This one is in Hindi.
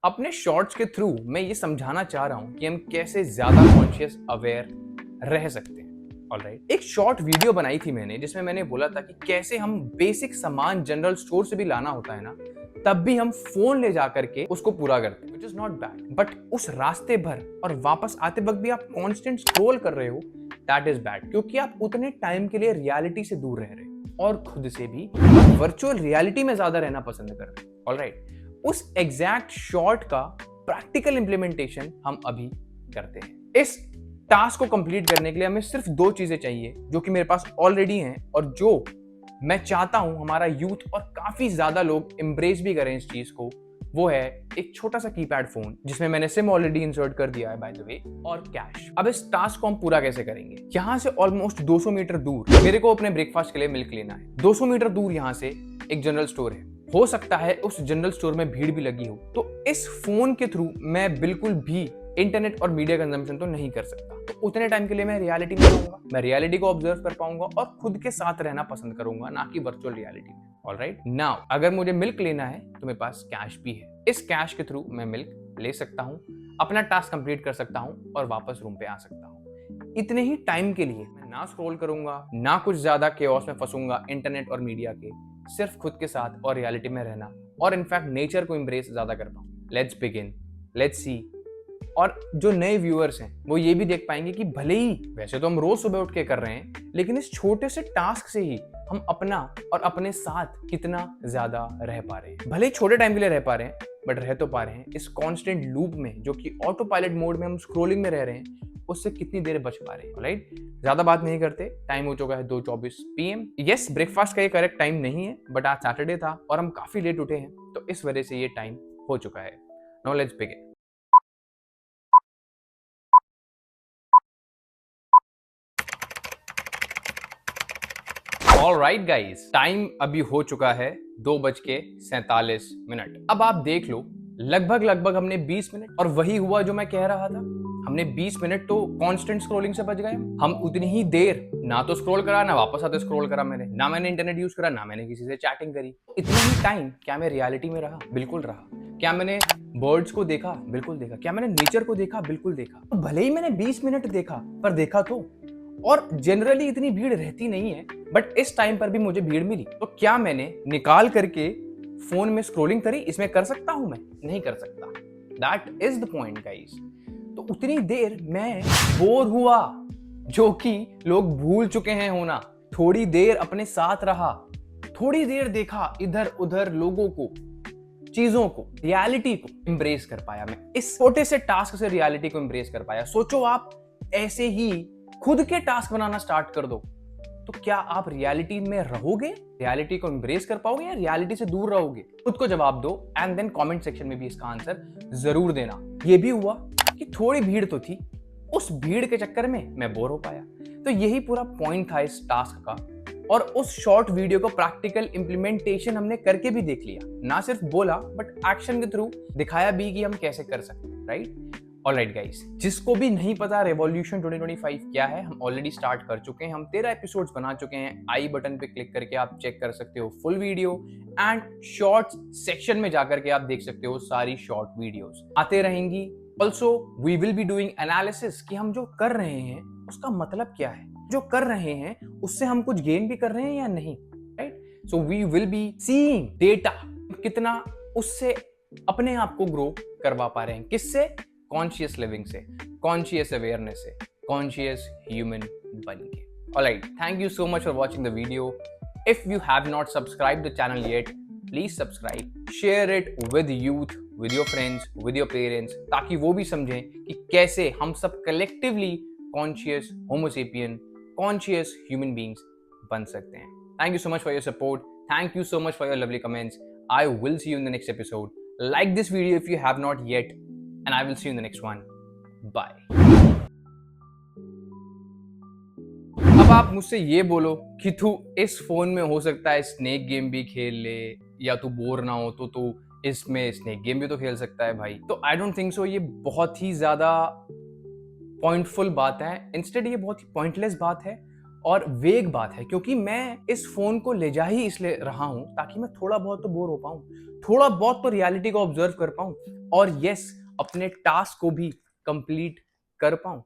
अपने शॉर्ट्स के थ्रू मैं ये समझाना चाह रहा हूं कि हम कैसे ज्यादा कॉन्शियस अवेयर रह सकते हैं। ऑलराइट, एक शॉर्ट वीडियो बनाई थी मैंने जिसमें मैंने बोला था कि कैसे हम बेसिक सामान जनरल स्टोर से भी लाना होता है ना, तब भी हम फोन ले जाकर के उसको पूरा करते हैं, which is not bad. But उस रास्ते भर और वापस आते वक्त भी आप कांस्टेंट स्क्रॉल कर रहे हो, दैट इज बैड, क्योंकि आप उतने टाइम के लिए रियलिटी से दूर रह रहे हो और खुद से भी वर्चुअल रियलिटी में ज्यादा रहना पसंद कर रहे हो। ऑलराइट, उस एग्जैक्ट शॉर्ट का प्रैक्टिकल इंप्लीमेंटेशन हम अभी करते हैं। इस टास्क को कंप्लीट करने के लिए हमें सिर्फ दो चीजें चाहिए जो कि मेरे पास ऑलरेडी हैं और जो मैं चाहता हूं हमारा यूथ और काफी ज्यादा लोग एम्ब्रेस भी करें इस चीज को। वो है एक छोटा सा कीपैड फोन जिसमें मैंने सिम ऑलरेडी इंसर्ट कर दिया है बाय द वे, और कैश। अब इस टास्क को हम पूरा कैसे करेंगे? यहां से ऑलमोस्ट 200 मीटर दूर मेरे को अपने ब्रेकफास्ट के लिए मिल्क लेना है। 200 मीटर दूर यहां से एक जनरल स्टोर है। हो सकता है उस जनरल स्टोर में भीड़ भी लगी हो, तो इस फोन के थ्रू मैं बिल्कुल भी इंटरनेट और मीडिया कंजम्पशन तो नहीं कर सकता। तो उतने टाइम के लिए मैं रियलिटी में रहूंगा, मैं रियलिटी को ऑब्जर्व कर पाऊंगा और खुद के साथ रहना पसंद करूंगा, ना कि वर्चुअल रियलिटी में। ऑलराइट, नाउ अगर मुझे मिल्क लेना है तो मेरे पास कैश भी है। इस कैश के थ्रू मैं मिल्क ले सकता हूं, अपना टास्क कंप्लीट कर सकता हूं और वापस रूम पे आ सकता हूं। इतने ही टाइम के लिए मैं ना स्क्रॉल करूंगा, ना कुछ ज्यादा केओस में फंसूंगा इंटरनेट और मीडिया के, सिर्फ खुद के साथ और रियलिटी में रहना और इनफैक्ट नेचर को एम्ब्रेस ज्यादा कर पाऊं। Let's begin, let's see. और जो नए व्यूअर्स हैं वो ये भी देख पाएंगे कि भले ही वैसे तो हम रोज सुबह उठ के कर रहे हैं, लेकिन इस छोटे से टास्क से ही हम अपना और अपने साथ कितना ज्यादा रह पा रहे हैं। भले ही छोटे टाइम के लिए रह पा रहे हैं, बट रह तो पा रहे हैं इस कांस्टेंट लूप में, जो कि ऑटो पायलट मोड में हम स्क्रोलिंग में रह रहे हैं, उससे कितनी देर बच पा रहे हैं। राइट, ज्यादा बात नहीं करते, टाइम हो चुका है 2:24 PM। यस, ब्रेकफास्ट का ये करेक्ट टाइम नहीं है, बट आज सैटरडे था और हम काफी लेट उठे हैं, तो इस वजह से ये टाइम हो चुका है। Now let's begin. Alright guys, time अभी हो चुका है 2:47। अब आप देख लो, लगभग हमने 20 मिनट, और वही हुआ जो मैं कह रहा था, हमने 20 मिनट तो कांस्टेंट स्क्रॉलिंग से बच गए। हम उतनी ही देर ना तो स्क्रॉल करा, ना वापस आते स्क्रॉल करा मैंने, ना मैंने इंटरनेट यूज करा, ना मैंने किसी से चैटिंग करी। इतनी ही टाइम क्या मैं रियलिटी में रहा? बिल्कुल रहा। क्या मैंने बर्ड्स को देखा? बिल्कुल देखा। क्या मैंने नेचर को देखा? बिल्कुल देखा। तो भले ही मैंने 20 मिनट देखा, पर देखा तो। और जनरली इतनी भीड़ रहती नहीं है, बट इस टाइम पर भी मुझे भीड़ मिली, तो क्या मैंने निकाल करके फोन में स्क्रॉलिंग करी? इसमें कर सकता हूं मैं? नहीं कर सकता। That is the point guys. तो उतनी देर मैं बोर हुआ, जो कि लोग भूल चुके हैं होना। थोड़ी देर अपने साथ रहा, थोड़ी देर देखा इधर उधर लोगों को, चीजों को, रियलिटी को एम्ब्रेस कर पाया। मैं इस छोटे से टास्क से रियलिटी को एम्ब्रेस कर पाया। सोचो आप ऐसे ही खुद के टास्क बनाना स्टार्ट कर दो, तो क्या आप रियलिटी में रहोगे, रियलिटी को एम्ब्रेस कर पाओगे, या रियलिटी से दूर रहोगे? खुद को जवाब दो एंड देन कमेंट सेक्शन में भी इसका आंसर जरूर देना। ये भी हुआ कि थोड़ी भीड़ तो थी, उस भीड़ के चक्कर में मैं बोर हो पाया। तो यही पूरा पॉइंट था इस टास्क का, और उस शॉर्ट वीडियो को प्रैक्टिकल इंप्लीमेंटेशन हमने करके भी देख लिया। ना सिर्फ बोला, बट एक्शन के थ्रू दिखाया भी कि हम कैसे कर सकते हैं। राइट, ऑलराइट गाइस, जिसको भी नहीं पता रेवोल्यूशन 2025 क्या है, हम ऑलरेडी स्टार्ट कर चुके हैं। हम 13 एपिसोड्स बना चुके हैं। आई बटन पे क्लिक करके आप चेक कर सकते हो full video, and shorts section में जाकर के आप देख सकते हो सारी शॉर्ट वीडियोस आते रहेंगी। Also we will be doing analysis कि हम जो कर रहे हैं उसका मतलब क्या है, जो कर रहे हैं उससे हम कुछ गेन भी कर रहे हैं या नहीं। Right, so we will be seeing data, कितना उससे अपने आप को ग्रो करवा पा रहे हैं। किससे? कॉन्शियस लिविंग से, कॉन्शियस अवेयरनेस से, कॉन्शियस ह्यूमन बन के। Alright, thank you so much for watching the video. If you have not subscribed the channel yet, please subscribe, share it with youth, with your friends, with your parents, ताकि वो भी समझें कि कैसे हम सब collectively conscious Homo sapien, conscious human beings बन सकते हैं। Thank you so much for your support, thank you so much for your lovely comments. I will see you in the next episode. Like this video if you have not yet, and I will see you in the next one. Bye. अब आप मुझसे ये बोलो कि तू इस फोन में हो सकता है स्नेक गेम भी खेल ले, या तू बोर ना हो तो तू इसमें स्नेक गेम भी तो खेल सकता है भाई। तो आई डोंट थिंक सो। ये बहुत ही ज्यादा पॉइंटफुल बात है, इंस्टेड ये बहुत ही पॉइंटलेस बात है। और वेग बात है, क्योंकि मैं इस फोन को ले जा ही इसलिए रहा हूं ताकि मैं थोड़ा बहुत तो बोर हो पाऊं, थोड़ा बहुत तो रियलिटी को ऑब्जर्व कर पाऊं, और यस, अपने टास्क को भी कंप्लीट कर पाऊं।